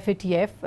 FATF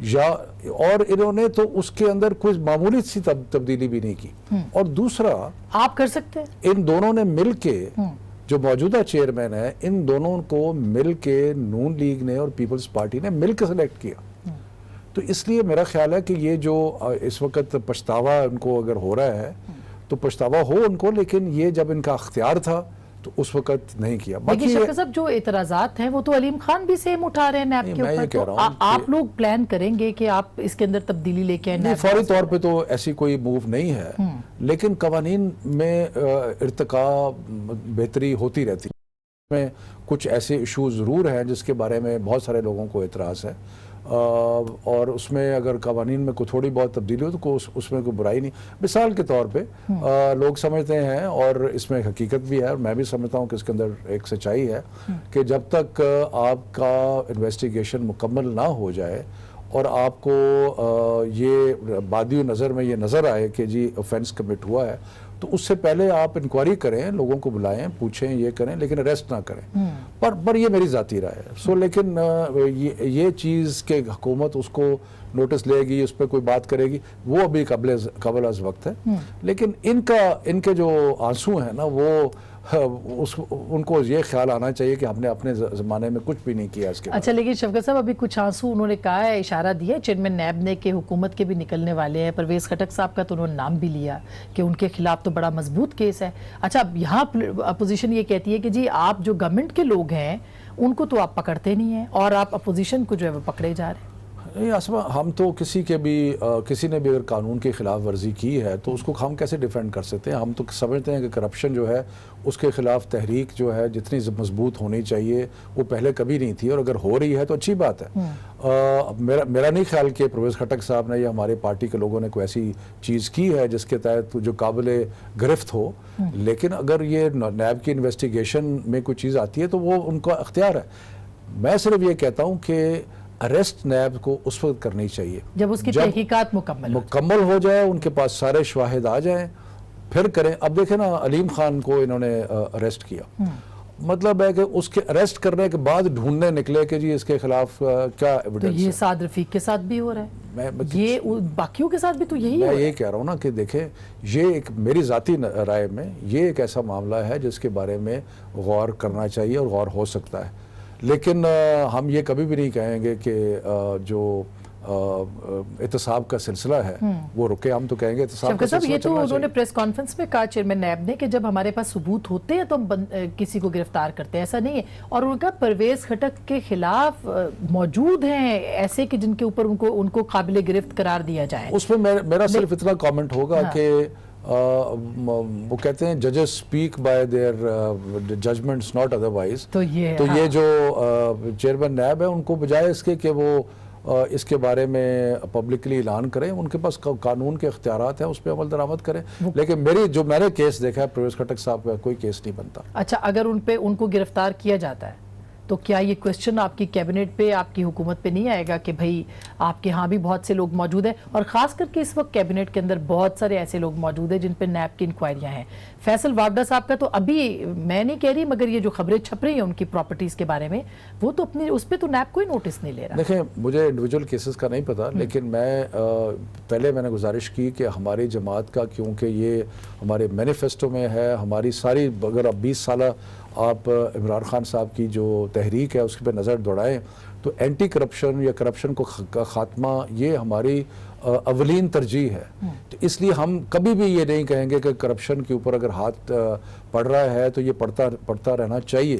یا اور انہوں نے تو اس کے اندر کوئی معمولی سی تبدیلی بھی نہیں کی. اور دوسرا آپ کر سکتے ہیں. ان دونوں نے مل کے جو موجودہ چیئرمین ہے ان دونوں کو مل کے نون لیگ نے اور پیپلز پارٹی نے مل کے سلیکٹ کیا. تو اس لیے میرا خیال ہے کہ یہ جو اس وقت پچھتاوا ان کو اگر ہو رہا ہے تو پچھتاوا ہو ان کو, لیکن یہ جب ان کا اختیار تھا تو اس وقت نہیں کیا. لیکن شفیق صاحب جو اعتراضات ہیں وہ تو علیم خان بھی سیم اٹھا رہے ہیں نیب کے اوپر, تو آپ لوگ پلان کریں گے کہ آپ اس کے اندر تبدیلی لے کے آئیں؟ فوری طور پہ تو ایسی کوئی موو نہیں ہے, لیکن قوانین میں ارتقاء بہتری ہوتی رہتی ہے. میں کچھ ایسے ایشوز ضرور ہیں جس کے بارے میں بہت سارے لوگوں کو اعتراض ہے, اور اس میں اگر قوانین میں کوئی تھوڑی بہت تبدیلی ہو تو اس میں کوئی برائی نہیں. مثال کے طور پہ لوگ سمجھتے ہیں, اور اس میں حقیقت بھی ہے اور میں بھی سمجھتا ہوں کہ اس کے اندر ایک سچائی ہے, کہ جب تک آپ کا انویسٹیگیشن مکمل نہ ہو جائے اور آپ کو یہ بادی نظر میں یہ نظر آئے کہ جی اوفینس کمٹ ہوا ہے, تو اس سے پہلے آپ انکوائری کریں, لوگوں کو بلائیں, پوچھیں, یہ کریں, لیکن اریسٹ نہ کریں. پر یہ میری ذاتی رائے ہے. لیکن یہ چیز کہ حکومت اس کو نوٹس لے گی, اس پہ کوئی بات کرے گی, وہ ابھی قبل از وقت ہے. لیکن ان کے جو آنسو ہیں نا, وہ ان کو یہ خیال آنا چاہیے کہ ہم نے اپنے زمانے میں کچھ بھی نہیں کیا اس کے. اچھا, لیکن شفقت صاحب ابھی کچھ آنسو انہوں نے کہا ہے, اشارہ دیا چیئرمین نیب نے کہ حکومت کے بھی نکلنے والے ہیں. پرویز خٹک صاحب کا تو انہوں نے نام بھی لیا کہ ان کے خلاف تو بڑا مضبوط کیس ہے. اچھا, یہاں اپوزیشن یہ کہتی ہے کہ جی آپ جو گورنمنٹ کے لوگ ہیں ان کو تو آپ پکڑتے نہیں ہیں اور آپ اپوزیشن کو جو ہے وہ پکڑے جا رہے ہیں. نہیں آسما, ہم تو کسی نے بھی اگر قانون کی خلاف ورزی کی ہے تو اس کو ہم کیسے ڈیفینڈ کر سکتے ہیں؟ ہم تو سمجھتے ہیں کہ کرپشن جو ہے اس کے خلاف تحریک جو ہے جتنی مضبوط ہونی چاہیے وہ پہلے کبھی نہیں تھی, اور اگر ہو رہی ہے تو اچھی بات ہے. میرا نہیں خیال کہ پرویز خٹک صاحب نے یا ہمارے پارٹی کے لوگوں نے کوئی ایسی چیز کی ہے جس کے تحت جو قابل گرفت ہو, لیکن اگر یہ نیب کی انویسٹیگیشن میں کوئی چیز آتی ہے تو وہ ان کا اختیار ہے. میں صرف یہ کہتا ہوں کہ اریسٹ نیب کو اس وقت کرنی چاہیے جب اس کی تحقیقات مکمل ہو جائے, ان کے پاس سارے شواہد آ جائیں, پھر کریں. اب دیکھیں نا, علیم خان کو انہوں نے اریسٹ کیا, مطلب ہے کہ اس کے اریسٹ کرنے کے بعد ڈھونڈنے نکلے کہ جی اس کے خلاف کیا ایویڈنس ہے. یہ سعد رفیق کے ساتھ بھی ہو رہا ہے, یہ باقیوں کے ساتھ بھی تو یہی ہے. میں یہ کہہ رہا ہوں نا کہ دیکھیں, یہ ایک میری ذاتی رائے میں یہ ایک ایسا معاملہ ہے جس کے بارے میں غور کرنا چاہیے اور غور ہو سکتا ہے. لیکن ہم یہ کبھی بھی نہیں کہیں گے کہ جو احتساب کا سلسلہ ہے وہ رکے. ہم تو کہیں گے احتساب کا سلسلہ چلنا چاہیے. یہ تو انہوں نے پریس کانفرنس میں کہا چیئرمین نیب نے کہ جب ہمارے پاس ثبوت ہوتے ہیں تو ہم کسی کو گرفتار کرتے ہیں, ایسا نہیں ہے. اور ان کا پرویز خٹک کے خلاف موجود ہیں ایسے کہ جن کے اوپر ان کو قابل گرفت قرار دیا جائے. اس میں میرا صرف اتنا کامنٹ ہوگا کہ وہ کہتے ہیں ججز speak by their judgments not otherwise. تو یہ جو چیئرمین نیب ہے ان کو بجائے اس کے کہ وہ اس کے بارے میں پبلکلی اعلان کریں, ان کے پاس قانون کے اختیارات ہیں, اس پہ عمل درآمد کریں. لیکن میں نے کیس دیکھا ہے پرویز خٹک صاحب کا کوئی کیس نہیں بنتا. اچھا, اگر ان کو گرفتار کیا جاتا ہے تو کیا یہ کوشچن آپ کی کیبنٹ پہ, آپ کی حکومت پہ نہیں آئے گا کہ بھئی آپ کے ہاں بھی بہت سے لوگ موجود ہیں, اور خاص کر کے اس وقت کیبنٹ کے اندر بہت سارے ایسے لوگ موجود ہیں جن پہ نیب کی انکوائریاں ہیں. فیصل وابڈا صاحب کا تو ابھی میں نہیں کہہ رہی, مگر یہ جو خبریں چھپ رہی ہیں ان کی پراپرٹیز کے بارے میں, وہ تو اس پہ تو نیب کوئی نوٹس نہیں لے رہا. دیکھیں, مجھے انڈیویجول کیسز کا نہیں پتا, لیکن میں نے گزارش کی کہ ہماری جماعت کا, کیونکہ یہ ہمارے مینیفیسٹو میں ہے, ہماری ساری, اگر اب 20 سالہ آپ عمران خان صاحب کی جو تحریک ہے اس پہ نظر دوڑائیں تو اینٹی کرپشن یا کرپشن کا خاتمہ یہ ہماری اولین ترجیح ہے. تو اس لیے ہم کبھی بھی یہ نہیں کہیں گے کہ کرپشن کے اوپر اگر ہاتھ پڑ رہا ہے تو یہ پڑتا رہنا چاہیے.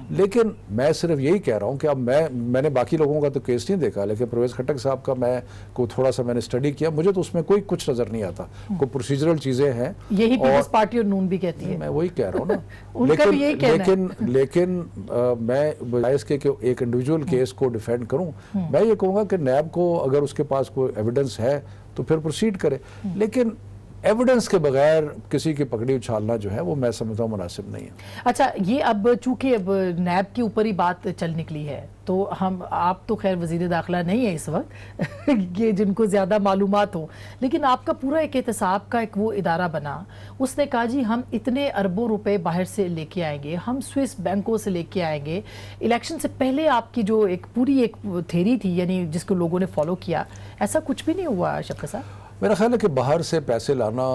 لیکن میں صرف یہی کہہ رہا ہوں کہ اب میں نے باقی لوگوں کا تو کیس نہیں دیکھا, لیکن پرویز خٹک صاحب کا تھوڑا سا میں نے اسٹڈی کیا, مجھے تو اس میں کچھ نظر نہیں آتا. کوئی پروسیجرل چیزیں ہیں, یہی پیپلز پارٹی اور نون بھی کہتی ہے. میں وہی کہہ رہا ہوں نا. لیکن میں بجائے اس کے کہ ایک انڈیویجول کیس کو ڈیفینڈ کروں, میں یہ کہوں گا کہ نیب کو اگر اس کے پاس کوئی ایویڈنس ہے تو پھر پروسیڈ کرے. لیکن ایویڈنس کے بغیر کسی کی پگڑی اچھالنا جو ہے وہ میں سمجھتا ہوں مناسب نہیں ہے. اچھا یہ اب چونکہ اب نیب کے اوپر ہی بات چل نکلی ہے تو آپ تو خیر وزیر داخلہ نہیں ہے اس وقت یہ جن کو زیادہ معلومات ہوں، لیکن آپ کا پورا ایک احتساب کا ایک وہ ادارہ بنا، اس نے کہا جی ہم اتنے اربوں روپے باہر سے لے کے آئیں گے، ہم سوئس بینکوں سے لے کے آئیں گے. الیکشن سے پہلے آپ کی جو ایک پوری ایک تھیری تھی یعنی جس کو لوگوں نے فالو کیا، ایسا کچھ بھی نہیں ہوا شفقت صاحب؟ میرا خیال ہے کہ باہر سے پیسے لانا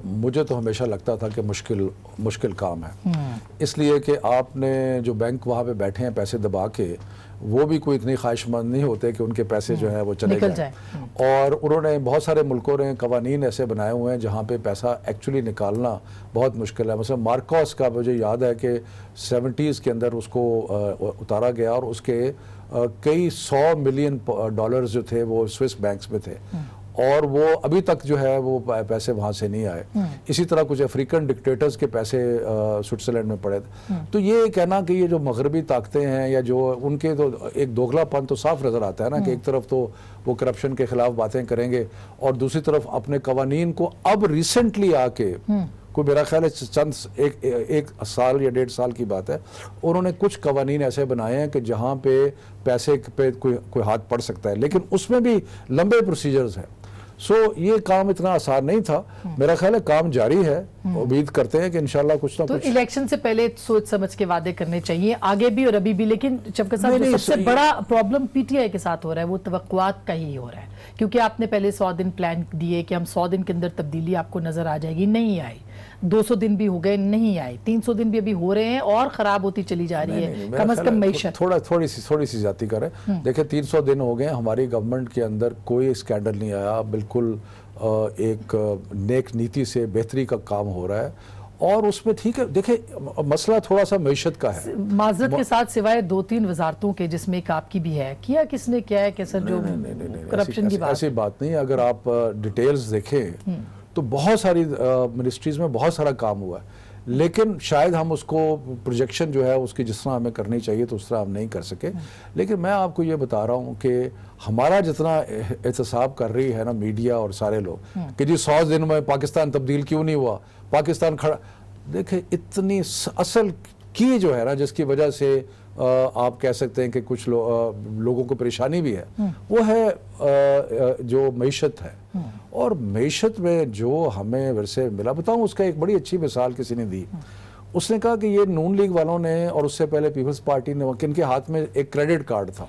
مجھے تو ہمیشہ لگتا تھا کہ مشکل کام ہے، اس لیے کہ آپ نے جو بینک وہاں پہ بیٹھے ہیں پیسے دبا کے، وہ بھی کوئی اتنی خواہش مند نہیں ہوتے کہ ان کے پیسے جو ہیں وہ چلے جائیں. اور انہوں نے بہت سارے ملکوں نے قوانین ایسے بنائے ہوئے ہیں جہاں پہ پیسہ ایکچولی نکالنا بہت مشکل ہے. مثلا مارکوس کا مجھے یاد ہے کہ 70s کے اندر اس کو اتارا گیا اور اس کے کئی 100 ملین ڈالرز جو تھے وہ سوئس بینکس میں تھے اور وہ ابھی تک جو ہے وہ پیسے وہاں سے نہیں آئے. اسی طرح کچھ افریقن ڈکٹیٹرز کے پیسے سوئٹزرلینڈ میں پڑے تھے. تو یہ کہنا کہ یہ جو مغربی طاقتیں ہیں یا جو ان کے تو ایک دوگلا پن تو صاف نظر آتا ہے نا کہ ایک طرف تو وہ کرپشن کے خلاف باتیں کریں گے اور دوسری طرف اپنے قوانین کو اب ریسنٹلی آ کے کوئی میرا خیال ہے چند ایک سال یا 1.5 سال کی بات ہے، انہوں نے کچھ قوانین ایسے بنائے ہیں کہ جہاں پہ پیسے پہ کوئی ہاتھ پڑ سکتا ہے، لیکن اس میں بھی لمبے پروسیجرز ہیں. سو یہ کام اتنا آسان نہیں تھا. میرا خیال ہے کام جاری ہے، امید کرتے ہیں کہ انشاءاللہ کچھ نہ تو کچھ. الیکشن سے پہلے سوچ سمجھ کے وعدے کرنے چاہیے آگے بھی اور ابھی بھی. لیکن شفقت صاحب جو سب سے بڑا پرابلم پی ٹی آئی کے ساتھ ہو رہا ہے وہ توقعات کا ہی ہو رہا ہے، کیونکہ آپ نے پہلے 100 دن پلان دیے کہ ہم 100 دن کے اندر تبدیلی آپ کو نظر آ جائے گی، نہیں آئی. 200 دن بھی ہو گئے، نہیں آئی. 300 دن بھی ابھی ہو رہے ہیں اور خراب ہوتی چلی جا رہی ہے کم از کم معیشت. تھوڑی سی زیادتی کر رہے ہیں. دیکھیں 300 دن ہو گئے، ہماری گورنمنٹ کے اندر کوئی اسکینڈل نہیں آیا، بالکل ایک نیک نیتی سے بہتری کا کام ہو رہا ہے اور اس میں ٹھیک ہے. دیکھیں مسئلہ تھوڑا سا معیشت کا ہے. معذرت کے ساتھ سوائے 2-3 وزارتوں کے جس میں ایک آپ کی بھی ہے، کیا کس نے کیا ہے کہ سر جو کرپشن کی بات؟ ایسی بات نہیں. اگر آپ ڈیٹیلز دیکھیں تو بہت ساری منسٹریز میں بہت سارا کام ہوا ہے، لیکن شاید ہم اس کو پروجیکشن جو ہے اس کی جس طرح ہمیں کرنی چاہیے تو اس طرح ہم نہیں کر سکے. لیکن میں آپ کو یہ بتا رہا ہوں کہ ہمارا جتنا احتساب کر رہی ہے نا میڈیا اور سارے لوگ کہ جی 100 دن میں پاکستان تبدیل کیوں نہیں ہوا، پاکستان کھڑا. دیکھیں اتنی اصل کی جو ہے نا جس کی وجہ سے آپ کہہ سکتے ہیں کہ کچھ لوگوں کو پریشانی بھی ہے، وہ ہے جو معیشت ہے. اور معیشت میں جو ہمیں ورثے ملا، بتاؤں اس کا ایک بڑی اچھی مثال کسی نے دی. اس نے کہا کہ یہ نون لیگ والوں نے اور اس سے پہلے پیپلز پارٹی نے کن کے ہاتھ میں ایک کریڈٹ کارڈ تھا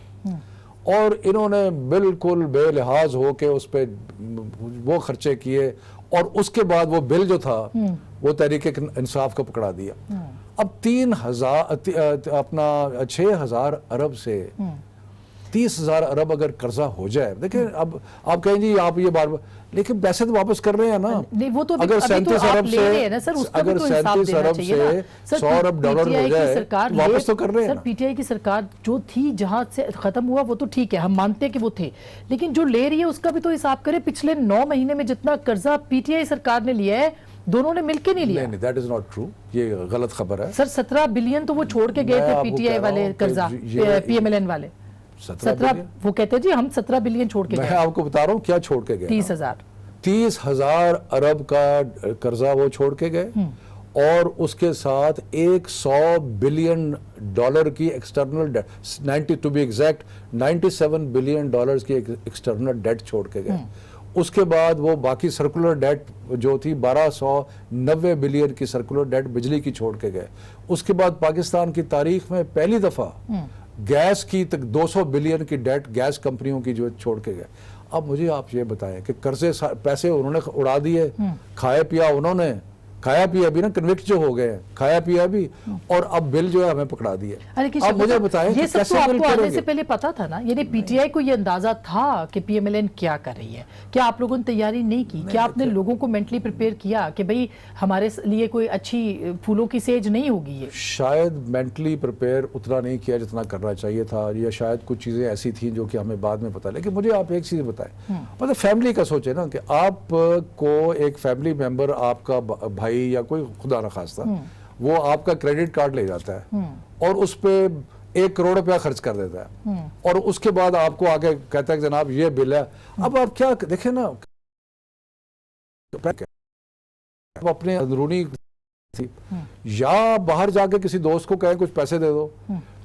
اور انہوں نے بالکل بے لحاظ ہو کے اس پہ وہ خرچے کیے اور اس کے بعد وہ بل جو تھا وہ تحریک انصاف کو پکڑا دیا. اب 6,000 ارب سے 30,000 ارب اگر قرضہ ہو جائے، دیکھیں اب آپ کہیں جی آپ یہ بار لیکن پیسے تو واپس کر رہے ہیں نا. اگر 37 ارب سے 100 ارب ڈالر ہو جائے واپس تو کر رہے ہیں. سر پی ٹی آئی کی سرکار جو تھی جہاں سے ختم ہوا وہ تو ٹھیک ہے، ہم مانتے ہیں کہ وہ تھے، لیکن جو لے رہی ہے اس کا بھی تو حساب کرے. پچھلے 9 مہینے میں جتنا قرضہ پی ٹی آئی سرکار نے لیا ہے دونوں نے مل کے نہیں لیا. نہیں دیٹ از ناٹ ٹرو، یہ غلط خبر ہے. سر 17 بلین تو وہ چھوڑ کے گئے تھے پی ٹی آئی والے قرضہ، پی ایم ایل این والے 17 وہ کہتے ہیں جی ہم 17 بلین چھوڑ کے گئے. میں آپ کو بتا رہا ہوں کیا چھوڑ کے گئے. 30,000 ارب کا قرضہ وہ چھوڑ کے گئے اور اس کے ساتھ 100 بلین ڈالر کی external debt, to be exact 97 billion dollars کی ایکسٹرنل ڈیٹ چھوڑ کے گئے. اس کے بعد وہ باقی سرکولر ڈیٹ جو تھی 1290 بلین کی سرکولر ڈیٹ بجلی کی چھوڑ کے گئے. اس کے بعد پاکستان کی تاریخ میں پہلی دفعہ گیس کی 200 بلین کی ڈیٹ گیس کمپنیوں کی جو چھوڑ کے گئے. اب مجھے آپ یہ بتائیں کہ قرضے پیسے انہوں نے اڑا دیے، کھایا پیا انہوں نے، کھایا پیا بھی نا، کنوکٹ جو ہو گئے کھایا پیا بھی، اور اب بل جو ہے ہمیں پکڑا دیا. اب مجھے بتائیں یہ سب تو آپ کو آنے سے گے. پہلے پتا تھا نا؟ یعنی پی ٹی آئی کو یہ اندازہ تھا کہ پی ایم ایل این کیا کر رہی ہے؟ کیا آپ لوگوں نے تیاری نہیں کی؟ کیا آپ نے لوگوں کو مینٹلی پریپیئر کیا کہ بھئی ہمارے لیے کوئی اچھی پھولوں کی سیج نہیں ہوگی؟ یہ شاید مینٹلی پریپیئر اتنا نہیں کیا جتنا کرنا چاہیے تھا، یا شاید کچھ چیزیں ایسی تھیں جو کہ ہمیں بعد میں پتا. لیکن مجھے آپ ایک چیز بتائیں، مطلب فیملی کا سوچیں نا کہ آپ کو ایک فیملی ممبر، آپ کا بھائی یا کوئی خدا نخواستہ وہ آپ کا کریڈٹ کارڈ لے جاتا ہے اور اس پہ 1 کروڑ روپیہ خرچ کر دیتا ہے اور اس کے بعد آپ کو آگے کہتا ہے کہ جناب یہ بل ہے. اب آپ کیا دیکھیں نا اپنے اندرونی تھی یا باہر جا کے کسی دوست کو کہیں کچھ پیسے دے دو.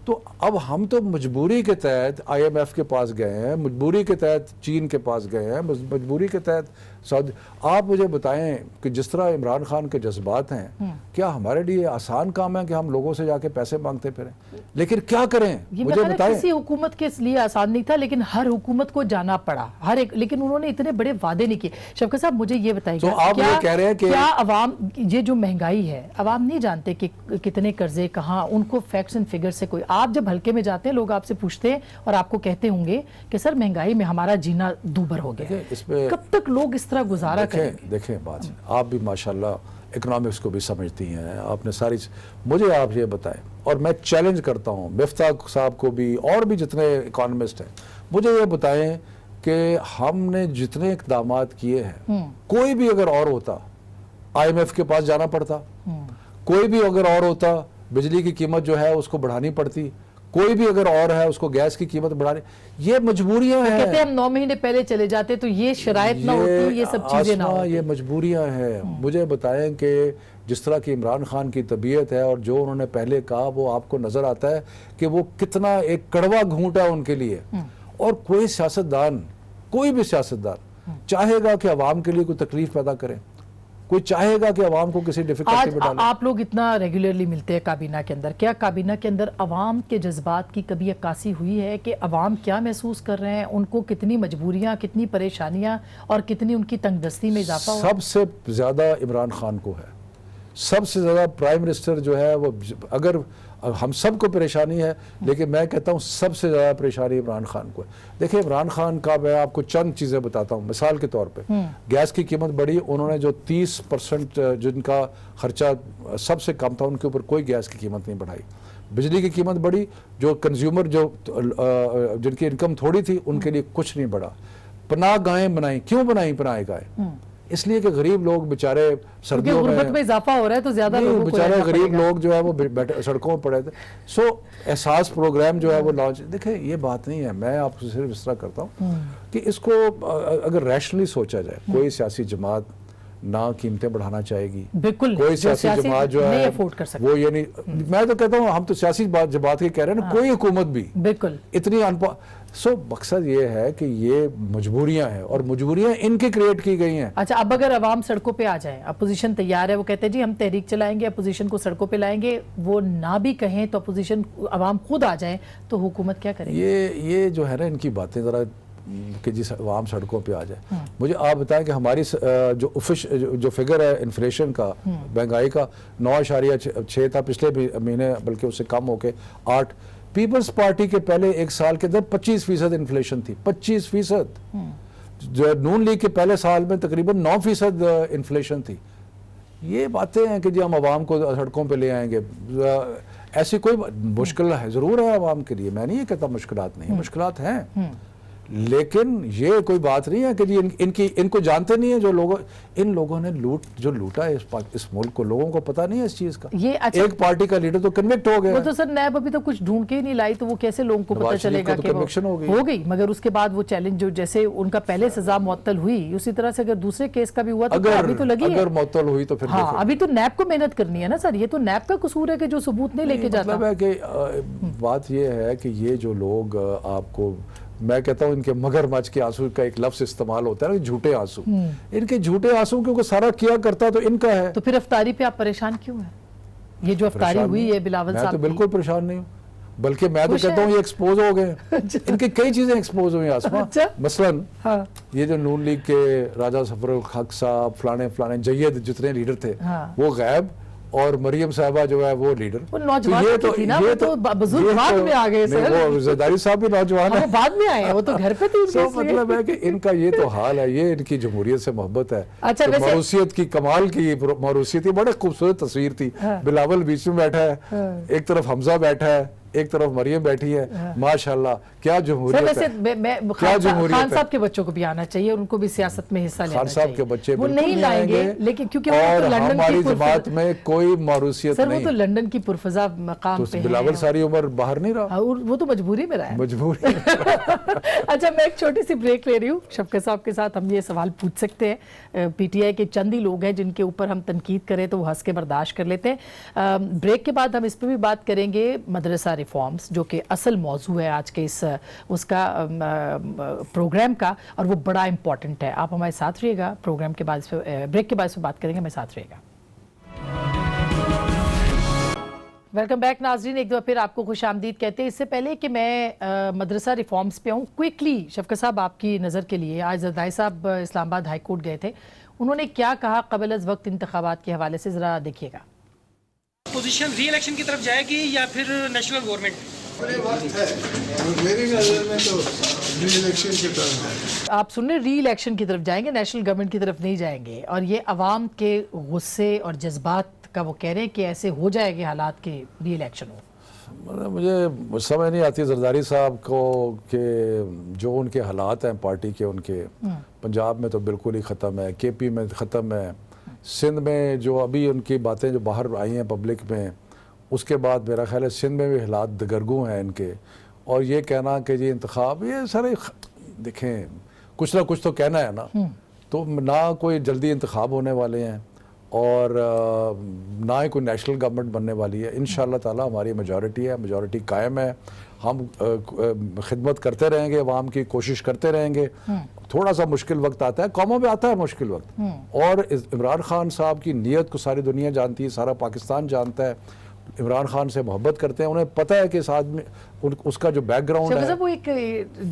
تو اب ہم تو مجبوری کے تحت آئی ایم ایف کے پاس گئے ہیں, مجبوری کے تحت چین کے پاس گئے ہیں, مجبوری کے تحت سعودی. آپ مجھے بتائیں کہ جس طرح عمران خان کے جذبات ہیں, کیا ہمارے لیے آسان کام ہے کہ ہم لوگوں سے جا کے پیسے مانگتے پھریں؟ لیکن کیا کریں مجھے بتائیں. کسی حکومت کے لیے آسان نہیں تھا, لیکن ہر حکومت کو جانا پڑا, ہر ایک, لیکن انہوں نے اتنے بڑے وعدے نہیں کیے. شفقت صاحب مجھے یہ بتائیے تو آپ یہ کہہ رہے ہیں کہ کیا عوام, یہ جو مہنگائی ہے, عوام نہیں جانتے کہ کتنے قرضے کہاں, ان کو فیکٹس اینڈ فگر سے کوئی, آپ جب حلقے میں جاتے ہیں لوگ آپ سے پوچھتے ہیں اور آپ کو کہتے ہوں گے کہ سر مہنگائی میں ہمارا جینا دوبر ہو گیا, کب تک لوگ اس طرح گزارا کریں؟ دیکھیں بات, آپ بھی ماشاءاللہ اکنامکس کو بھی سمجھتی ہیں, آپ نے ساری, مجھے آپ یہ بتائیں, اور میں چیلنج کرتا ہوں مفتاح صاحب کو بھی اور بھی جتنے اکانومسٹ ہیں, مجھے یہ بتائیں کہ ہم نے جتنے اقدامات کیے ہیں, کوئی بھی اگر اور ہوتا آئی ایم ایف کے پاس جانا پڑتا, کوئی بھی اگر اور ہوتا بجلی کی قیمت جو ہے اس کو بڑھانی پڑتی, کوئی بھی اگر اور ہے اس کو گیس کی قیمت بڑھانی, یہ مجبوریاں ہیں. کہتے ہیں ہم 9 مہینے پہلے چلے جاتے تو یہ شرائط نہ ہوتی, یہ سب چیزیں نہ ہوتی. یہ مجبوریاں ہیں. مجھے بتائیں کہ جس طرح کی عمران خان کی طبیعت ہے اور جو انہوں نے پہلے کہا, وہ آپ کو نظر آتا ہے کہ وہ کتنا ایک کڑوا گھونٹ ہے ان کے لیے. اور کوئی سیاستدان, کوئی بھی سیاستدان چاہے گا کہ عوام کے لیے کوئی تکلیف پیدا کرے, کوئی چاہے گا کہ عوام کو کسی ڈیفیکلٹی میں ڈالے. آپ لوگ اتنا ریگولرلی ملتے ہیں کابینہ کے اندر, کیا کابینہ کے اندر عوام کے جذبات کی کبھی عکاسی ہوئی ہے کہ عوام کیا محسوس کر رہے ہیں, ان کو کتنی مجبوریاں, کتنی پریشانیاں اور کتنی ان کی تنگ دستی میں اضافہ ہوا؟ سب سے زیادہ عمران خان کو ہے, سب سے زیادہ پرائم منسٹر جو ہے وہ, اگر ہم سب کو پریشانی ہے لیکن میں کہتا ہوں سب سے زیادہ پریشانی عمران خان کو ہے. دیکھیں عمران خان کا میں آپ کو چند چیزیں بتاتا ہوں. مثال کے طور پہ گیس کی قیمت بڑھی, انہوں نے جو 30% جن کا خرچہ سب سے کم تھا ان کے اوپر کوئی گیس کی قیمت نہیں بڑھائی. بجلی کی قیمت بڑھی, جو کنزیومر جو جن کی انکم تھوڑی تھی ان کے لیے کچھ نہیں بڑھا. پناہ گاہیں بنائیں, کیوں بنائیں پناہ گاہیں؟ اس لیے کہ غریب لوگ بیچارے سردیوں میں, غربت میں اضافہ ہو رہا ہے تو زیادہ لوگوں کو بیچارے غریب لوگ جو ہے وہ سڑکوں پر پڑے تھے. سو احساس پروگرام جو ہے وہ لانچ. دیکھیں یہ بات نہیں ہے, میں آپ کو صرف اس طرح کرتا ہوں کہ اس کو اگر ریشنلی سوچا جائے, کوئی سیاسی جماعت نہ قیمتیں بڑھانا چاہے گی, بالکل کوئی سیاسی جماعت جو ہے وہ یہ نہیں, میں تو کہتا ہوں ہم تو سیاسی جماعت کے کہہ رہے ہیں نا, کوئی حکومت بھی بالکل اتنی سو مقصد یہ ہے کہ یہ مجبوریاں ہیں اور مجبوریاں ان کے کریٹ کی گئی ہیں. اچھا, اب اگر عوام سڑکوں پہ آ جائیں, اپوزیشن تیار ہے, وہ کہتے ہیں جی ہم تحریک چلائیں گے, اپوزیشن کو سڑکوں پہ لائیں گے, وہ نہ بھی کہیں تو اپوزیشن عوام خود آ جائیں, تو حکومت کیا کرے گی؟ یہ جو ہے نا ان کی باتیں ذرا کہ جی عوام سڑکوں پہ آ جائے. مجھے آپ بتائیں کہ ہماری جو فگر ہے انفلیشن کا, مہنگائی کا 9.6 تھا پچھلے مہینے, بلکہ اس سے کم ہو کے 8. پیپلز پارٹی کے پہلے ایک سال کے اندر 25% انفلیشن تھی, 25%. جو نون لیگ کے پہلے سال میں تقریباً 9% انفلیشن تھی. یہ باتیں ہیں کہ جی ہم عوام کو سڑکوں پہ لے آئیں گے, ایسی کوئی مشکل ہے ضرور ہے عوام کے لیے, میں نہیں یہ کہتا مشکلات نہیں, مشکلات ہیں, لیکن یہ کوئی بات نہیں ہے کہ جی ان کو جانتے نہیں ہیں جو لوگ, ان لوگوں نے لوٹا ہے اس ملک کو, لوگوں کو پتہ نہیں ہے اس چیز کا. ایک پارٹی کا لیڈر تو کنوکٹ ہو گیا, وہ تو سر نیب ابھی تو کچھ ڈھونڈ کے ہی نہیں لائی, تو وہ کیسے لوگوں کو پتہ چلے گا کہ کنوکشن ہو گئی. مگر اس کے بعد وہ چیلنج جو جیسے ان کا پہلے سزا معطل ہوئی, اسی طرح سے اگر دوسرے کیس کا بھی ہوا تو ابھی تو لگی ہے, اگر معطل ہوئی تو پھر ہاں ابھی تو نیب کو محنت کرنی ہے نا سر. یہ تو نیب کا قصور ہے کہ جو ثبوت نہیں لے کے جاتا. مطلب ہے کہ بات یہ ہے کہ یہ جو لوگ آپ کو, میں کہتا ہوں ان کے مگرمچھ کے آنسو کا ایک لفظ استعمال ہوتا ہے نا, جھوٹے آنسو. ان کے جھوٹے آنسو کیونکہ سارا کیا کرتا تو ان کا ہے. تو پھر افطاری پہ آپ پریشان کیوں ہیں؟ یہ جو افطاری ہوئی ہے بلاول صاحب, میں تو بالکل پریشان نہیں ہوں, بلکہ میں تو کہتا ہوں یہ ایکسپوز ہو گئے. ان کی کئی چیزیں ایکسپوز ہوئی آسما. مثلاً یہ جو نون لیگ کے راجہ سفر الحق صاحب, فلانے جید جتنے لیڈر تھے وہ غائب, اور مریم صاحبہ جو ہے وہ لیڈر. وہ نوجوان تھی نا, وہ تو بزرگ بعد میں آ گئے سر. وہ زرداری صاحب بھی نوجوان ہیں, وہ بعد میں آئے ہیں, وہ تو گھر پہ تھی. مطلب ہے کہ ان کا یہ تو حال ہے, یہ ان کی جمہوریت سے محبت ہے. موروثیت کی کمال کی موروثیت تھی, بڑے خوبصورت تصویر تھی. بلاول بیچ میں بیٹھا ہے, ایک طرف حمزہ بیٹھا ہے, ایک طرف مریم بیٹھی ہے, ماشاءاللہ کیا سر جمہوریت ویسے ہے. خان صاحب کے بچوں کو بھی آنا چاہیے, ان کو بھی سیاست میں حصہ لینا خان چاہیے. صاحب کے بچے وہ بالکل نہیں لائیں گے, لیکن کیونکہ وہ اور تو لندن ہماری کی جماعت میں کوئی موروثیت سر وہ نہیں. تو لندن کی پرفضا مقام پہ بلاول ہیں, ساری عمر باہر نہیں رہا, اور وہ تو مجبوری میں رہا ہے. مجبوری. اچھا میں ایک چھوٹی سی بریک لے رہی ہوں. شفقت صاحب کے ساتھ ہم یہ سوال پوچھ سکتے ہیں, پی ٹی آئی کے چند ہی لوگ ہیں جن کے اوپر ہم تنقید کریں تو وہ ہنس کے برداشت کر لیتے ہیں. بریک کے بعد ہم اس پہ بھی بات کریں گے مدرسہ ریفارمز, جو کہ اصل موضوع ہے آج کے اس کا پروگرام کا, اور وہ بڑا امپورٹنٹ ہے. آپ ہمارے ساتھ رہیے گا, پروگرام کے بعد بریک کے بعد اس پہ بات کریں گے, ہمارے ساتھ رہیے گا. ویلکم بیک ناظرین, ایک دفعہ پھر آپ کو خوش آمدید کہتے ہیں. اس سے پہلے کہ میں مدرسہ ریفارمز پہ ہوں, کوئکلی شفقت صاحب آپ کی نظر کے لیے, آج زرداری صاحب اسلام آباد ہائی کورٹ گئے تھے, انہوں نے کیا کہا قبل از وقت انتخابات کے حوالے سے, ذرا دیکھیے گا. پوزیشن ری الیکشن کی طرف جائے گی یا پھر نیشنل گورنمنٹ؟ وقت ہے, میری نظر میں تو ری الیکشن کی طرف ہے. آپ سن رہے ری الیکشن کی طرف جائیں گے, نیشنل گورنمنٹ کی طرف نہیں جائیں گے, اور یہ عوام کے غصے اور جذبات کا وہ کہہ رہے ہیں کہ ایسے ہو جائے گے حالات کے ری الیکشن ہو. مجھے سمجھ نہیں آتی زرداری صاحب کو کہ جو ان کے حالات ہیں پارٹی کے, ان کے پنجاب میں تو بالکل ہی ختم ہے, کے پی میں ختم ہے, سندھ میں جو ابھی ان کی باتیں جو باہر آئی ہیں پبلک میں, اس کے بعد میرا خیال ہے سندھ میں بھی حالات دگرگوں ہیں ان کے. اور یہ کہنا کہ جی انتخاب, یہ سارے دیکھیں کچھ نہ کچھ تو کہنا ہے نا, تو نہ کوئی جلدی انتخاب ہونے والے ہیں اور نہ ہی کوئی نیشنل گورنمنٹ بننے والی ہے. انشاءاللہ تعالی ہماری میجورٹی ہے, میجورٹی قائم ہے, ہم خدمت کرتے رہیں گے, عوام کی کوشش کرتے رہیں گے. تھوڑا سا مشکل وقت آتا ہے, قوموں میں آتا ہے مشکل وقت, اور عمران خان صاحب کی نیت کو ساری دنیا جانتی ہے, سارا پاکستان جانتا ہے. عمران خان سے محبت کرتے ہیں, انہیں پتہ ہے کہ اس آدمی اس کا جو بیک گراؤنڈ ہے. وہ ایک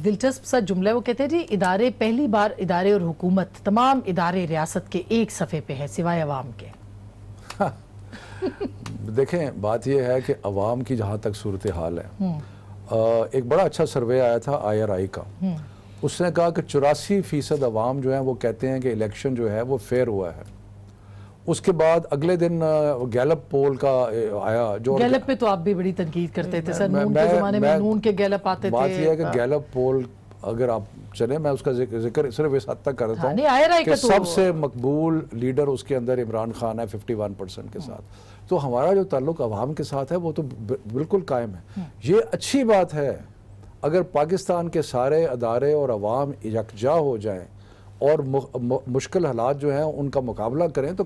دلچسپ سا جملہ وہ کہتے ہیں جی, ادارے پہلی بار ادارے اور حکومت تمام ادارے ریاست کے ایک صفحے پہ ہے سوائے عوام کے. دیکھیں بات یہ ہے کہ عوام کی جہاں تک صورتحال ہے, ایک بڑا اچھا سروے آیا تھا IRI کا, اس نے کہا کہ 84% عوام جو ہیں وہ کہتے ہیں کہ الیکشن جو ہے وہ فیئر ہوا ہے. اس کے بعد اگلے دن گیلپ پول کا آیا, جو گیلپ پہ تو آپ بھی بڑی تنقید کرتے تھے سر, نون کے زمانے میں نون کے گیلپ آتے تھے. بات یہ ہے کہ گیلپ پول اگر آپ چلیں, میں اس کا ذکر صرف اس حد تک کرتا ہوں کہ سب سے مقبول لیڈر اس کے اندر عمران خان ہے 51% کے ساتھ. تو ہمارا جو تعلق عوام کے ساتھ ہے وہ تو بالکل قائم ہے. یہ اچھی بات ہے اگر پاکستان کے سارے ادارے اور عوام یکجا ہو جائیں اور مشکل حالات جو ہیں ان کا مقابلہ کریں, تو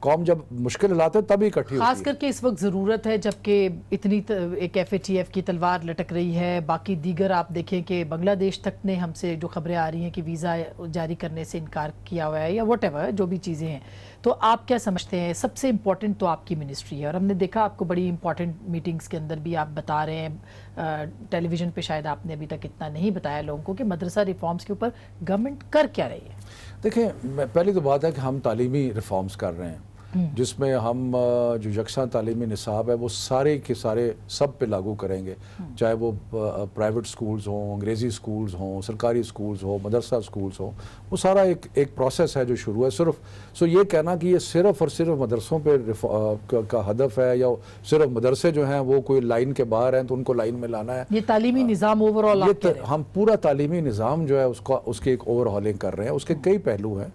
قوم جب مشکل حالات ہیں تبھی اکٹھی ہوتی ہے. خاص کر کے اس وقت ضرورت ہے جبکہ اتنی ایک FATF کی تلوار لٹک رہی ہے. باقی دیگر آپ دیکھیں کہ بنگلہ دیش تک نے ہم سے جو خبریں آ رہی ہیں کہ ویزا جاری کرنے سے انکار کیا ہوا ہے, یا واٹ ایور جو بھی چیزیں ہیں. تو آپ کیا سمجھتے ہیں, سب سے امپورٹنٹ تو آپ کی منسٹری ہے, اور ہم نے دیکھا آپ کو بڑی امپورٹنٹ میٹنگز کے اندر بھی آپ بتا رہے ہیں, ٹیلی ویژن پہ شاید آپ نے ابھی تک اتنا نہیں بتایا لوگوں کو کہ مدرسہ ریفارمز کے اوپر گورنمنٹ کر کیا رہی ہے. دیکھیں پہلی تو بات ہے کہ ہم تعلیمی ریفارمز کر رہے ہیں, جس میں ہم جو یکساں تعلیمی نصاب ہے وہ سارے کے سارے سب پہ لاگو کریں گے, چاہے وہ پرائیویٹ سکولز ہوں, انگریزی سکولز ہوں, سرکاری سکولز ہوں, مدرسہ سکولز ہوں. وہ سارا ایک پروسیس ہے جو شروع ہے. صرف یہ کہنا کہ یہ صرف اور صرف مدرسوں پہ کا ہدف ہے, یا صرف مدرسے جو ہیں وہ کوئی لائن کے باہر ہیں تو ان کو لائن میں لانا ہے, یہ تعلیمی نظام اوور آل ہم پورا تعلیمی نظام جو ہے اس کی ایک اوور ہالنگ کر رہے ہیں. اس کے کئی پہلو ہیں,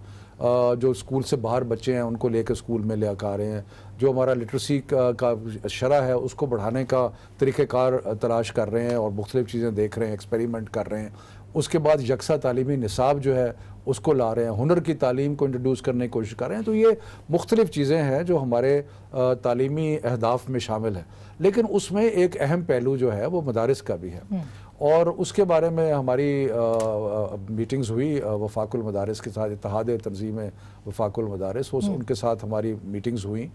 جو اسکول سے باہر بچے ہیں ان کو لے کے اسکول میں لے آ رہے ہیں, جو ہمارا لٹریسی کا شرح ہے اس کو بڑھانے کا طریقہ کار تلاش کر رہے ہیں اور مختلف چیزیں دیکھ رہے ہیں, ایکسپیریمنٹ کر رہے ہیں. اس کے بعد یکساں تعلیمی نصاب جو ہے اس کو لا رہے ہیں, ہنر کی تعلیم کو انٹروڈیوس کرنے کی کوشش کر رہے ہیں. تو یہ مختلف چیزیں ہیں جو ہمارے تعلیمی اہداف میں شامل ہیں. لیکن اس میں ایک اہم پہلو جو ہے وہ مدارس کا بھی ہے, اور اس کے بارے میں ہماری میٹنگز ہوئی وفاق المدارس کے ساتھ, اتحاد تنظیم وفاق المدارس, ان کے ساتھ ہماری میٹنگز ہوئیں.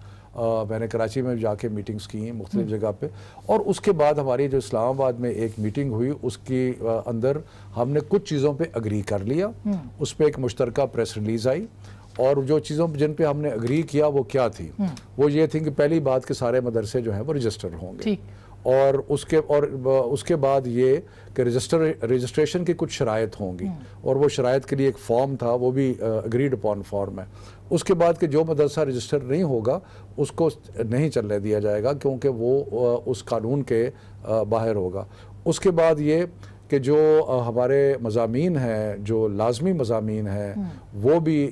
میں نے کراچی میں جا کے میٹنگز کی ہیں مختلف جگہ پہ, اور اس کے بعد ہماری جو اسلام آباد میں ایک میٹنگ ہوئی, اس کی اندر ہم نے کچھ چیزوں پہ اگری کر لیا. اس پہ ایک مشترکہ پریس ریلیز آئی, اور جو چیزوں جن پہ ہم نے اگری کیا وہ کیا تھی, وہ یہ تھی کہ پہلی بات کہ سارے مدرسے جو ہیں وہ رجسٹر ہوں گے, اور اس کے بعد یہ کہ رجسٹریشن کی کچھ شرائط ہوں گی، اور وہ شرائط کے لیے ایک فارم تھا، وہ بھی اگریڈ اپون فارم ہے. اس کے بعد کہ جو مدرسہ رجسٹر نہیں ہوگا اس کو نہیں چلنے دیا جائے گا، کیونکہ وہ اس قانون کے باہر ہوگا. اس کے بعد یہ کہ جو ہمارے مضامین ہیں، جو لازمی مضامین ہیں، وہ بھی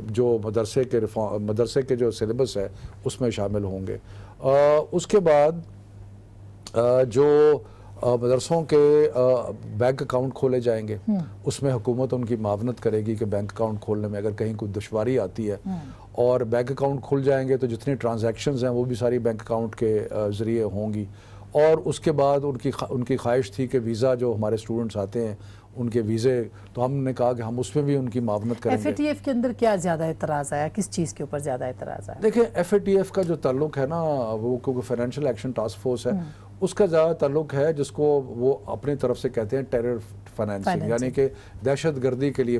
جو مدرسے کے جو سلیبس ہے اس میں شامل ہوں گے. اس کے بعد جو مدرسوں کے بینک اکاؤنٹ کھولے جائیں گے، اس میں حکومت ان کی معاونت کرے گی کہ بینک اکاؤنٹ کھولنے میں اگر کہیں کوئی دشواری آتی ہے، اور بینک اکاؤنٹ کھل جائیں گے تو جتنی ٹرانزیکشنز ہیں وہ بھی ساری بینک اکاؤنٹ کے ذریعے ہوں گی. اور اس کے بعد ان کی خواہش تھی کہ ویزا جو ہمارے اسٹوڈنٹس آتے ہیں ان کے ویزے، تو ہم نے کہا کہ ہم اس میں بھی ان کی معاونت کریں گے. FATF کے اندر کیا زیادہ اعتراض آیا؟ کس چیز کے اوپر زیادہ اعتراض آیا؟ دیکھیں FATF کا جو تعلق ہے نا، وہ کیونکہ فائنینشیل ایکشن ٹاسک فورس ہے، اس کا زیادہ تعلق ہے جس کو وہ اپنی طرف سے کہتے ہیں ٹیرر فائنینسنگ، یعنی کہ دہشت گردی کے لیے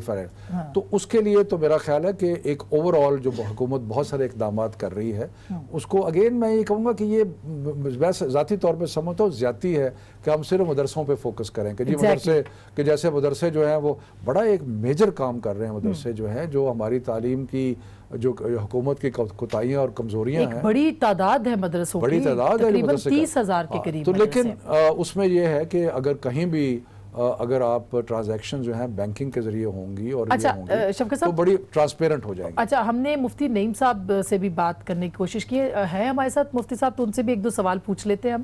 تو اس کے لیے تو میرا خیال ہے کہ ایک اوور آل جو حکومت بہت سارے اقدامات کر رہی ہے، اس کو اگین میں یہ کہوں گا کہ یہ ذاتی طور پہ سمجھتا ہوں زیادتی ہے کہ ہم صرف مدرسوں پہ فوکس کریں کہ جی مدرسے کہ جیسے مدرسے جو ہیں وہ بڑا ایک میجر کام کر رہے ہیں. مدرسے جو ہیں جو ہماری تعلیم کی جو حکومت کی کوتاہیاں اور کمزوریاں ہیں، بڑی تعداد ہے مدرسوں کی، بڑی تعداد ہے تقریباً 30,000 کے قریب. تو لیکن اس میں یہ ہے کہ اگر کہیں بھی اگر آپ ٹرانزیکشن جو ہیں بینکنگ کے ذریعے ہوں گی اور یہ ہوں گی تو بڑی ٹرانسپیرنٹ ہو جائیں گی. اچھا، ہم نے مفتی نعیم صاحب سے بھی بات کرنے کی کوشش کی ہے ہمارے ساتھ مفتی صاحب، تو ان سے بھی ایک دو سوال پوچھ لیتے ہیں ہم.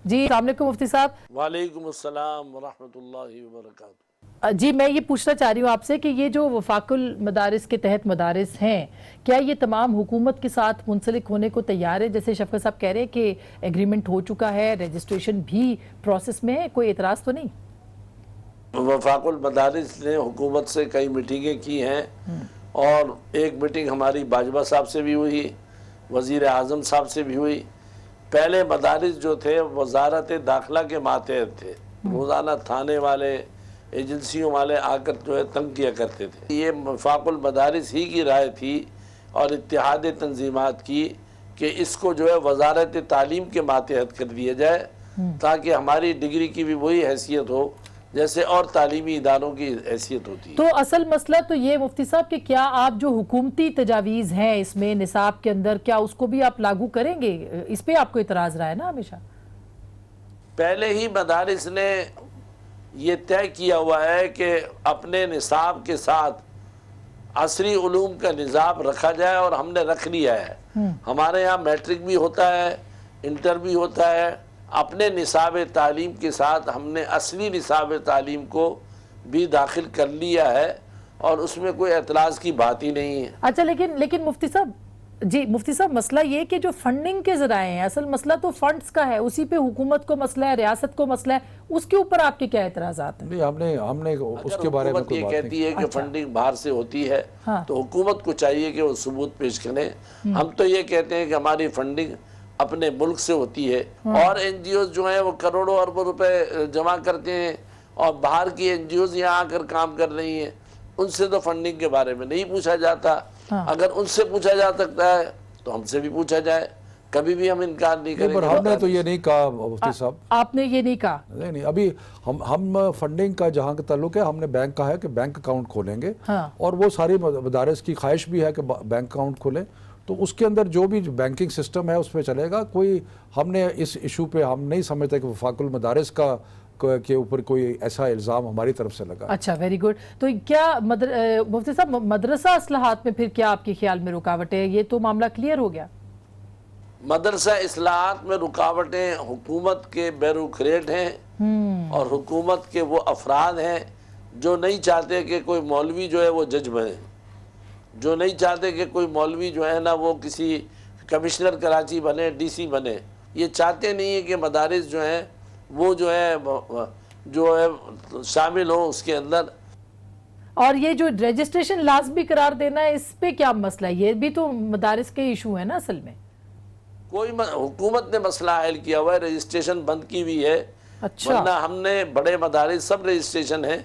جی السلام علیکم مفتی صاحب. وعلیکم السلام ورحمۃ اللہ وبرکاتہ. جی میں یہ پوچھنا چاہ رہی ہوں آپ سے کہ یہ جو وفاق المدارس کے تحت مدارس ہیں، کیا یہ تمام حکومت کے ساتھ منسلک ہونے کو تیار ہے؟ جیسے شفقت صاحب کہہ رہے ہیں کہ ایگریمنٹ ہو چکا ہے، رجسٹریشن بھی پروسیس میں ہے، کوئی اعتراض تو نہیں؟ وفاق المدارس نے حکومت سے کئی میٹنگیں کی ہیں، اور ایک میٹنگ ہماری باجوہ صاحب سے بھی ہوئی، وزیر اعظم صاحب سے بھی ہوئی. پہلے مدارس جو تھے وزارت داخلہ کے ماتحت تھے، روزانہ تھانے والے ایجنسیوں والے آ کر جو ہے تنگ کیا کرتے تھے. یہ وفاق المدارس ہی کی رائے تھی اور اتحاد تنظیمات کی کہ اس کو جو ہے وزارت تعلیم کے ماتحت کر دیا جائے، تاکہ ہماری ڈگری کی بھی وہی حیثیت ہو جیسے اور تعلیمی اداروں کی حیثیت ہوتی ہے. تو اصل مسئلہ تو یہ مفتی صاحب کہ کیا آپ جو حکومتی تجاویز ہیں اس میں نصاب کے اندر، کیا اس کو بھی آپ لاگو کریں گے؟ اس پہ آپ کو اعتراض رہا ہے نا ہمیشہ. پہلے ہی مدارس نے یہ طے کیا ہوا ہے کہ اپنے نصاب کے ساتھ عصری علوم کا نصاب رکھا جائے، اور ہم نے رکھ لیا ہے. ہمارے یہاں میٹرک بھی ہوتا ہے، انٹر بھی ہوتا ہے. اپنے نصاب تعلیم کے ساتھ ہم نے اصلی نصاب تعلیم کو بھی داخل کر لیا ہے، اور اس میں کوئی اعتراض کی بات ہی نہیں ہے. اچھا لیکن مفتی صاحب مسئلہ یہ کہ جو فنڈنگ کے ذرائع ہیں، اصل مسئلہ تو فنڈز کا ہے، اسی پہ حکومت کو مسئلہ ہے، ریاست کو مسئلہ ہے، اس کے اوپر آپ کے کیا اعتراضات ہیں؟ ہم نے اس کے بارے میں کوئی یہ بات نہیں کہتی ہے کہ فنڈنگ باہر سے ہوتی ہے، تو حکومت کو چاہیے کہ وہ ثبوت پیش کریں. ہم تو یہ کہتے ہیں کہ ہماری فنڈنگ اپنے ملک سے ہوتی ہے، اور NGOs جو ہیں وہ کروڑوں اربوں روپے جمع کرتے ہیں، اور باہر کی NGOs یہاں آ کر کام کر رہی ہیں. ان سے تو فنڈنگ کے بارے میں نہیں پوچھا جاتا. اگر ان سے پوچھا جا سکتا ہے تو ہم سے بھی پوچھا جائے، کبھی بھی ہم انکار نہیں کریں گے. ہم نے تو یہ نہیں کہا مفتی صاحب. آپ نے یہ نہیں کہا؟ نہیں، ابھی ہم فنڈنگ کا جہاں کا تعلق ہے، ہم نے بینک کہا ہے کہ بینک اکاؤنٹ کھولیں گے، اور وہ ساری مدارس کی خواہش بھی ہے کہ بینک اکاؤنٹ کھولیں. تو اس کے اندر جو بھی بینکنگ سسٹم ہے اس پہ چلے گا. ہم نے اس ایشو پہ ہم نہیں سمجھتے کہ وفاق المدارس کے اوپر کوئی ایسا الزام ہماری طرف سے لگا. اچھا، ویری گڈ. تو کیا مفتی صاحب مدرسہ اصلاحات میں پھر کیا آپ کے خیال میں رکاوٹ ہے؟ یہ تو معاملہ کلیئر ہو گیا؟ مدرسہ اصلاحات میں رکاوٹیں حکومت کے بیوروکریٹ ہیں، اور حکومت کے وہ افراد ہیں جو نہیں چاہتے کہ کوئی مولوی جو ہے وہ جج بنے، جو نہیں چاہتے کہ کوئی مولوی جو ہے نا وہ کسی کمشنر کراچی بنے، DC بنے. یہ چاہتے نہیں ہیں کہ مدارس جو ہیں وہ جو ہے شامل ہوں اس کے اندر. اور یہ جو رجسٹریشن لازمی قرار دینا ہے، اس پہ کیا مسئلہ ہے؟ یہ بھی تو مدارس کے ایشو ہے نا اصل میں. حکومت نے مسئلہ حل کیا ہوا ہے، رجسٹریشن بند کی ہوئی ہے. اچھا. ورنہ ہم نے بڑے مدارس سب رجسٹریشن ہیں.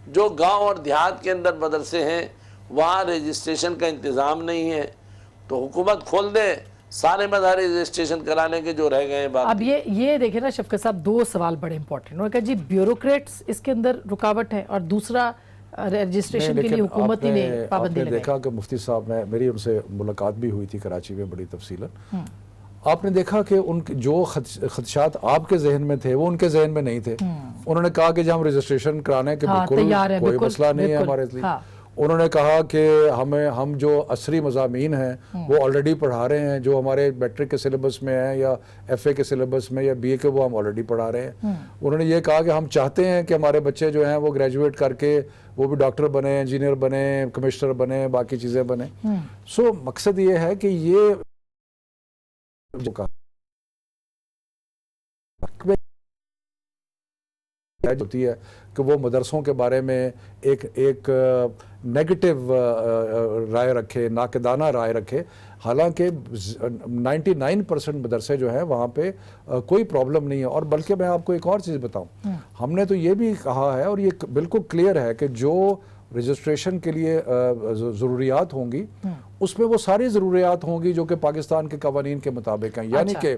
جو گاؤں اور دیہات کے اندر مدرسے ہیں وہاں رجسٹریشن کا انتظام نہیں ہے، تو حکومت کھول دے، سارے مدارس رجسٹریشن کرانے کے جو رہ گئے ہیں اب یہ دیکھیں نا شفقت صاحب، 2 سوال بڑے امپورٹنٹ. انہوں نے کہا جی بیوروکریٹس اس کے اندر رکاوٹ ہے، اور دوسرا رجسٹریشن کے لیے حکومت ہی نے پابندی آپ نے لگائی. دیکھا کہ مفتی صاحب، میری ان سے ملاقات بھی ہوئی تھی کراچی میں بڑی تفصیلاً. آپ نے دیکھا کہ ان جو خدشات آپ کے ذہن میں تھے وہ ان کے ذہن میں نہیں تھے. انہوں نے کہا کہ جب ہم رجسٹریشن کرانے کے بالکل کوئی مسئلہ نہیں ہے ہمارے لیے. انہوں نے کہا کہ ہم جو عصری مضامین ہیں وہ آلریڈی پڑھا رہے ہیں، جو ہمارے میٹرک کے سلیبس میں ہیں یا ایف اے کے سلیبس میں یا بی اے کے، وہ ہم آلریڈی پڑھا رہے ہیں. انہوں نے یہ کہا کہ ہم چاہتے ہیں کہ ہمارے بچے جو ہیں وہ گریجویٹ کر کے وہ بھی ڈاکٹر بنے، انجینئر بنے، کمشنر بنے، باقی چیزیں بنے. سو مقصد یہ ہے کہ یہ ہوتی ہے کہ وہ مدرسوں کے بارے میں ایک نیگیٹو رائے رکھے، ناقدانہ رائے رکھے. حالانکہ 99% مدرسے جو ہیں وہاں پہ کوئی پرابلم نہیں ہے. اور بلکہ میں آپ کو ایک اور چیز بتاؤں، ہم نے تو یہ بھی کہا ہے اور یہ بالکل کلیئر ہے کہ جو رجسٹریشن کے لیے ضروریات ہوں گی اس میں وہ ساری ضروریات ہوں گی جو کہ پاکستان کے قوانین کے مطابق ہیں. یعنی کہ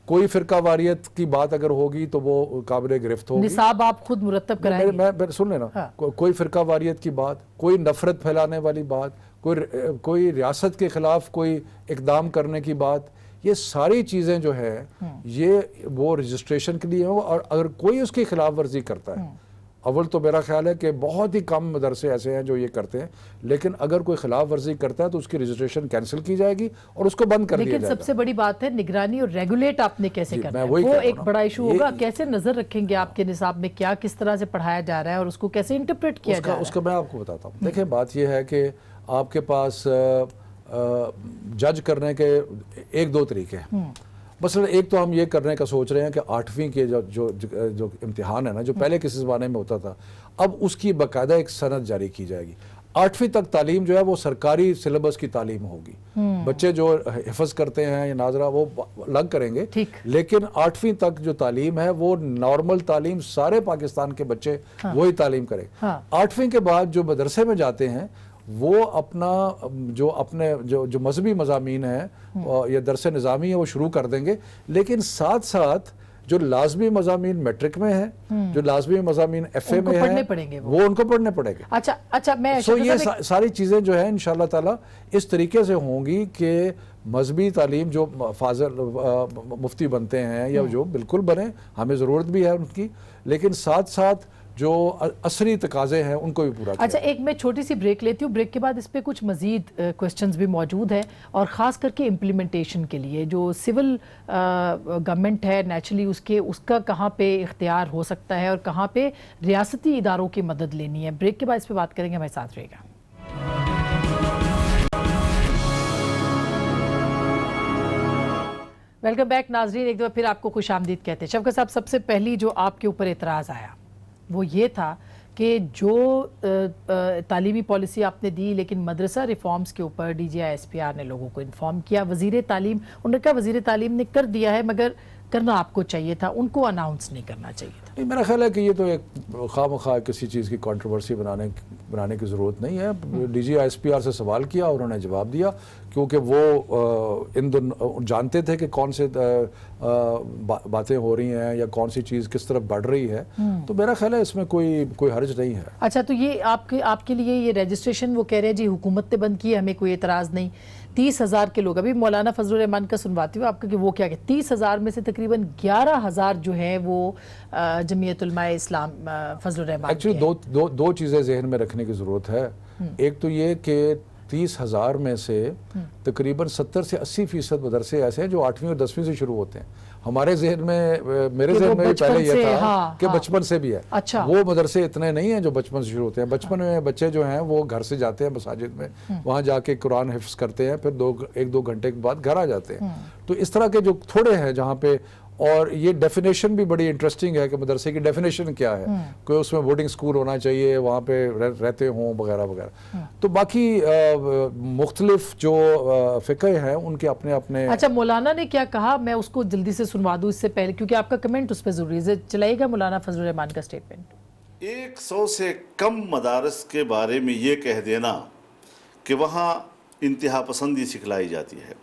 کوئی فرقہ واریت کی بات اگر ہوگی تو وہ قابل گرفت ہوگی. نصاب آپ خود مرتب کرائیں گے. میں سن لینا، کوئی فرقہ واریت کی بات، کوئی نفرت پھیلانے والی بات، کوئی ریاست کے خلاف کوئی اقدام کرنے کی بات، یہ ساری چیزیں جو ہے یہ وہ رجسٹریشن کے لیے ہو. اور اگر کوئی اس کی خلاف ورزی کرتا ہے، اول تو میرا خیال ہے کہ بہت ہی کم مدرسے ایسے ہیں جو یہ کرتے ہیں، لیکن اگر کوئی خلاف ورزی کرتا ہے تو اس کی رجسٹریشن کینسل کی جائے گی اور اس کو بند کر دیا جائے گا. لیکن سب سے بڑی بات ہے نگرانی اور ریگولیٹ آپ نے کیسے کرنا ہے، وہ ایک بڑا ایشو ہوگا. کیسے نظر رکھیں گے آپ کے نصاب میں کیا کس طرح سے پڑھایا جا رہا ہے اور اس کو کیسے انٹرپریٹ کیا جا رہا ہے؟ اس کا میں آپ کو بتاتا ہوں. دیکھیں بات یہ ہے کہ آپ کے پاس جج کرنے کے 1-2 طریقے ہیں. مثلا ایک تو ہم یہ کرنے کا سوچ رہے ہیں کہ 8ویں کے جو امتحان ہے نا، جو پہلے کسی زمانے میں ہوتا تھا، اب اس کی باقاعدہ ایک سند جاری کی جائے گی. 8ویں تک تعلیم جو ہے وہ سرکاری سلیبس کی تعلیم ہوگی. بچے جو حفظ کرتے ہیں یا ناظرہ وہ الگ کریں گے، لیکن 8ویں تک جو تعلیم ہے وہ نارمل تعلیم سارے پاکستان کے بچے وہی تعلیم کریں. 8ویں کے بعد جو مدرسے میں جاتے ہیں وہ اپنا جو مذہبی مضامین ہیں یا درس نظامی ہے وہ شروع کر دیں گے. لیکن ساتھ ساتھ جو لازمی مضامین میٹرک میں ہیں، جو لازمی مضامین ایف اے میں ہیں، وہ ان کو پڑھنے پڑیں گے. اچھا میں یہ ساری چیزیں جو ہیں انشاءاللہ تعالی اس طریقے سے ہوں گی کہ مذہبی تعلیم جو فاضل مفتی بنتے ہیں یا جو بالکل بنے، ہمیں ضرورت بھی ہے ان کی، لیکن ساتھ ساتھ جو عصری تقاضے ہیں ان کو بھی پورا کیا. اچھا ایک میں چھوٹی سی بریک لیتی ہوں، بریک کے بعد اس پہ کچھ مزید کوسچنز بھی موجود ہیں، اور خاص کر کے امپلیمنٹیشن کے لیے جو سول گورنمنٹ ہے نیچرلی اس کا کہاں پہ اختیار ہو سکتا ہے اور کہاں پہ ریاستی اداروں کی مدد لینی ہے. بریک کے بعد اس پہ بات کریں گے، ہمارے ساتھ رہے گا. ویلکم بیک ناظرین، ایک دفعہ پھر آپ کو خوش آمدید کہتے ہیں. شفقت صاحب، سب سے پہلی جو آپ کے اوپر اعتراض آیا وہ یہ تھا کہ جو تعلیمی پالیسی آپ نے دی، لیکن مدرسہ ریفارمز کے اوپر D G I S P R نے لوگوں کو انفارم کیا. وزیر تعلیم، انہوں نے کہا وزیر تعلیم نے کر دیا ہے مگر کرنا آپ کو چاہیے تھا، ان کو اناؤنس نہیں کرنا چاہیے تھا. میرا خیال ہے کہ یہ تو ایک خواہ مخواہ کسی چیز کی کنٹروورسی بنانے کی ضرورت نہیں ہے. D G I S P R سے سوال کیا اور انہوں نے جواب دیا، کیونکہ وہ جانتے تھے کہ کون سے باتیں ہو رہی ہیں یا کون سی چیز کس طرف بڑھ رہی ہے. تو میرا خیال ہے اس میں کوئی حرج نہیں ہے. اچھا تو یہ آپ کے لیے یہ رجسٹریشن، وہ کہہ رہے ہیں جی حکومت نے بند کی ہے، ہمیں کوئی اعتراض نہیں. 30,000 کے لوگ، ابھی مولانا فضل الرحمان کا سنواتی ہوں آپ کا کہ وہ کیا کہ 30,000 میں سے تقریباً 11,000 جو ہیں وہ جمعیت علماء اسلام فضل الرحمان. ایکچولی دو چیزیں ذہن میں رکھنے کی ضرورت ہے. ایک تو یہ کہ 30,000 میں سے تقریباً 70 سے 80% مدرسے ایسے ہیں جو 8ویں اور 10ویں سے شروع ہوتے ہیں. ہمارے ذہن میں، میرے ذہن میں پہلے یہ تھا کہ بچپن سے بھی ہے. وہ مدرسے اتنے نہیں ہیں جو بچپن سے شروع ہوتے ہیں. بچپن میں بچے جو ہیں وہ گھر سے جاتے ہیں مساجد میں، وہاں جا کے قرآن حفظ کرتے ہیں، پھر 1-2 گھنٹے کے بعد گھر آ جاتے ہیں. تو اس طرح کے جو تھوڑے ہیں جہاں پہ، اور یہ ڈیفینیشن بھی بڑی انٹرسٹنگ ہے کہ مدرسے کی ڈیفینیشن کیا ہے، کہ اس میں بورڈنگ سکول ہونا چاہیے، وہاں پہ رہتے ہوں وغیرہ وغیرہ. تو باقی مختلف جو فقہ ہیں ان کے اپنے. اچھا مولانا نے کیا کہا، میں اس کو جلدی سے سنوا دوں اس سے پہلے، کیونکہ آپ کا کمنٹ اس پہ ضروری ہے. چلائے گا مولانا فضل الرحمان کا سٹیٹمنٹ. 100 سے کم مدارس کے بارے میں یہ کہہ دینا کہ وہاں انتہا پسندی سکھلائی جاتی ہے،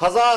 1000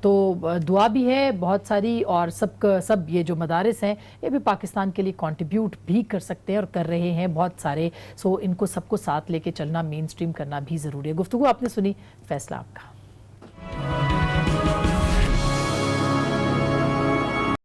تو دعا بھی ہے بہت ساری, اور سب یہ جو مدارس ہیں یہ بھی پاکستان کے لیے کنٹریبیوٹ بھی کر سکتے ہیں اور کر رہے ہیں بہت سارے. سو ان کو سب کو ساتھ لے کے چلنا, مین سٹریم کرنا بھی ضروری ہے. گفتگو آپ نے سنی, فیصلہ آپ کا.